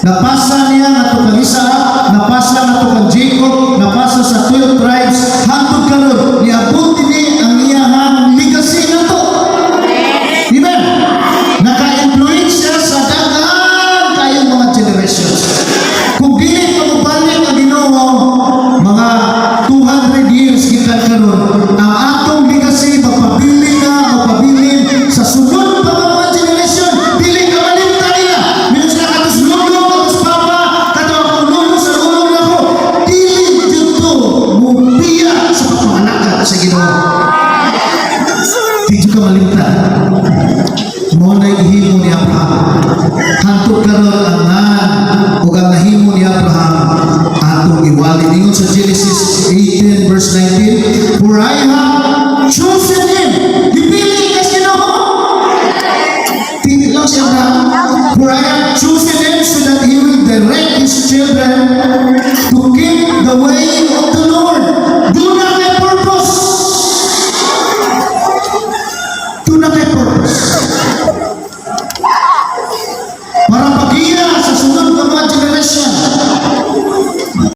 Napasa niya nga ito kang Isaac, napasa nga ito kang Jacob, napasa sa 12 tribes, hantod karon niabot ni ang iyang legacy na to. Amen. Naka-influence siya sa daghang kayong mga generations. Kung dili pa mo balik ang Ginoo, mga 200 years kita karon, ang atong legacy magpabilin sa sunod pa mga generation. Dili ka malimtan nila. Minus na katos lolo, katos papa, kato ako lolo sa ulong na ko. Dili dito mubiya sa pamanakan sa Ginoo. Dito ka malimtan. Mo na ihimo ni Abraham. Hantod karon ang ug ang nahimo ni Abraham atong iwali ningon sa Genesis 18 verse 19. For I have chosen him. Dipili ka sa Ginoo. Dili lang si Abraham. For I have chosen him so that he will direct his children to keep the way